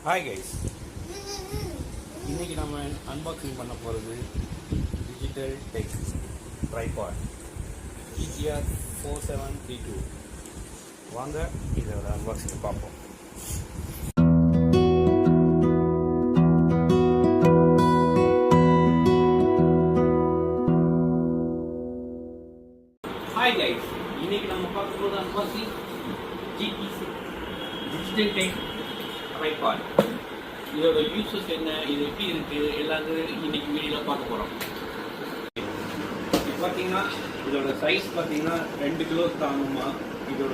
Hi guys, இன்றைக்கி நம்ம unboxing பண்ண போகிறது டிஜிட்டல் டெக் ட்ரைபாட் GTR 4732. வாங்க இதோட அன்பாக்சிங் பார்ப்போம். ஹாய் கைஸ், இன்றைக்கி நம்ம பார்க்க போகிறது அன்பாக்சிங் டிஜிட்டல் டெக் ட்ரைபாட். இதோட யூசஸ் என்ன, இது எப்படி இருக்குது, எல்லாத்தையும் இன்னைக்கு வீடியோவில் பார்க்க போகிறோம். பார்த்தீங்கன்னா இதோட சைஸ் பார்த்தீங்கன்னா 2 கிலோ தாங்குமா. இதோட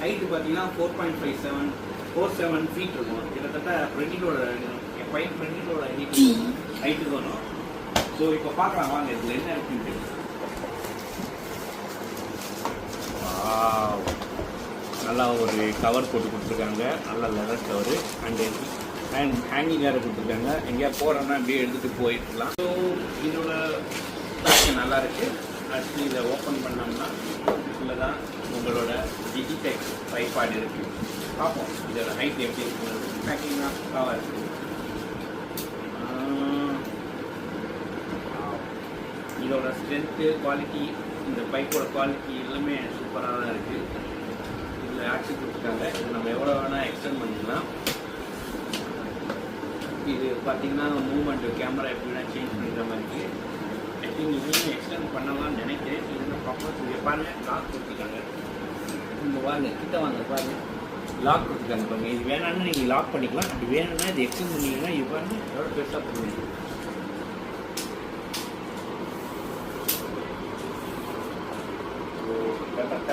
ஹைட்டு பார்த்தீங்கன்னா 4.47 ஃபீட் இருக்கும். கிட்டத்தட்ட ஃப்ரண்டிலோட ஹைட்டு வரும். ஸோ இப்போ பார்க்கலாம் வாங்க இதில் என்ன இருக்குன்னு. நல்லா ஒரு கவர் போட்டு கொடுத்துருக்காங்க, நல்ல லெதர் கவரு. அண்ட் ஹேங்கிங் வேறு கொடுத்துருக்காங்க. எங்கேயா போகிறோன்னா அப்படியே எடுத்துகிட்டு போயிட்டுலாம். ஸோ இதோட பேக்கிங் நல்லா இருக்குது. அடுத்து இதை ஓப்பன் பண்ணோம்னா இதில் தான் உங்களோட டிஜிடெக் ட்ரைபாட் இருக்குது. பார்ப்போம் இதோட ஹைட் எப்படி இருக்குது. பேக்கிங் தான் பக்காவாக இருக்குது. இதோட ஸ்ட்ரென்த்து, குவாலிட்டி, இந்த பைப்போட குவாலிட்டி எல்லாமே சூப்பராக தான் இருக்குது. ஆக்சி கொடுத்துருக்காங்க. இது நம்ம எவ்வளோ வேணால் எக்ஸ்டெண்ட் பண்ணிக்கலாம். இது பார்த்தீங்கன்னா மூவ்மெண்ட்டு கேமரா எப்படி வேணால் சேஞ்ச் பண்ணிக்கிற மாதிரி இருக்குது. ஐ திங்க் இதையும் எக்ஸ்டெண்ட் பண்ணலாம்னு நினைக்கிறேன். இது பக்கம் இங்கே பாருங்கள், லாக் கொடுத்துருக்காங்க. இங்கே வாங்க, கிட்ட வாங்க பாருங்கள், லாக் கொடுத்துருக்காங்க பாருங்கள். இது வேணான்னு நீங்கள் லாக் பண்ணிக்கலாம். அப்படி வேணும்னா இது எக்ஸ்டெண்ட் பண்ணிங்கன்னா இது பாருங்கள் எவ்வளோ பெருசாக பண்ணுவீங்க. கிட்டத்தட்ட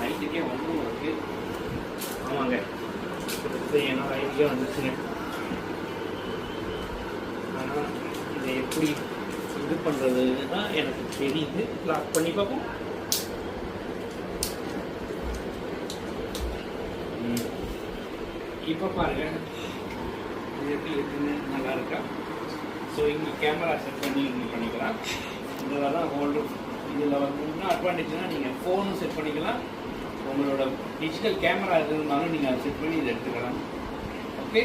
ஹைட்டுக்கே ஒன்றும் இருக்குது. ஆமாங்க, என்னோட ஹைட்டுக்கே வந்துச்சுங்க. ஆனால் இதை எப்படி இது பண்ணுறதுன்னு தான் எனக்கு தெரியுது. லாக் பண்ணி பார்ப்போம். இப்போ பாருங்கள் இது எப்படி இருக்குன்னு, நல்லா இருக்கா? ஸோ இங்கே கேமரா செட் பண்ணி இது பண்ணிக்கலாம். இதில் தான் ஹோல்டு. இதில் வந்து இன்னும் அட்வான்டேஜ்னால் நீங்கள் ஃபோனும் செட் பண்ணிக்கலாம். உங்களோட டிஜிட்டல் கேமரா எது இருந்தாலும் நீங்கள் அதை செட் பண்ணி இதை எடுத்துக்கலாம். ஓகே,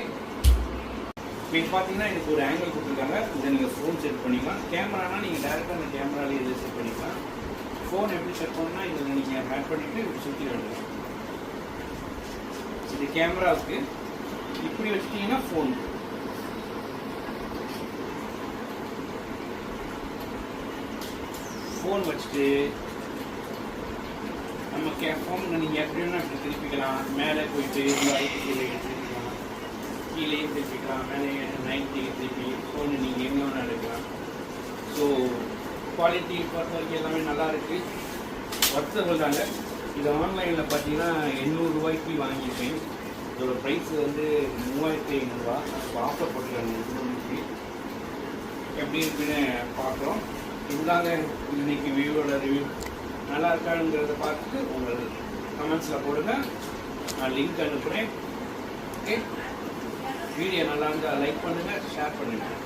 இப்போ பார்த்தீங்கன்னா இதுக்கு ஒரு ஆங்கிள் கொடுத்துருக்காங்க. இதை நீங்கள் ஃபோன் செட் பண்ணிக்கலாம். கேமரானா நீங்கள் டேரெக்டாக அந்த கேமராவில் இதை செட் பண்ணிக்கலாம். ஃபோன் எப்படி செட் பண்ணால் இதில் நீங்கள் ஆட் பண்ணிவிட்டு இப்படி சுற்றி எடுக்கலாம். இது கேமராவுக்கு இப்படி வச்சுட்டிங்கன்னா ஃபோன். ஃபோன் வச்சுட்டு நம்ம ஃபோனில் நீங்கள் எப்படி வேணால் இப்படி திருப்பிக்கலாம். மேலே போயிட்டு கீழே திருப்பிக்கலாம், கீழேயும் திருப்பிக்கலாம், மேலே 90 திருப்பி ஃபோனு நீங்கள் எங்கே வேணால் எடுக்கலாம். ஸோ குவாலிட்டி பொறுத்த வரைக்கும் எல்லாமே நல்லா இருக்குது. ஒர்த்தபிள் தாங்க. இது ஆன்லைனில் பார்த்தீங்கன்னா 800 ரூபாய்க்கு வாங்கியிருக்கேன். இதோட ப்ரைஸ் வந்து 3500 இப்போ ஆஃபர் போட்டுருக்காங்க. எப்படி இருக்குன்னு பார்க்குறோம். இதுதாங்க இன்னைக்கு வியூவோட ரிவ்யூ. நல்லா இருக்கானுங்கிறத பார்த்துட்டு உங்கள் கமெண்ட்ஸில் போடுங்க. நான் லிங்க் அனுப்புகிறேன். ஓகே, வீடியோ நல்லா இருந்தால் லைக் பண்ணுங்கள், ஷேர் பண்ணுங்கள்.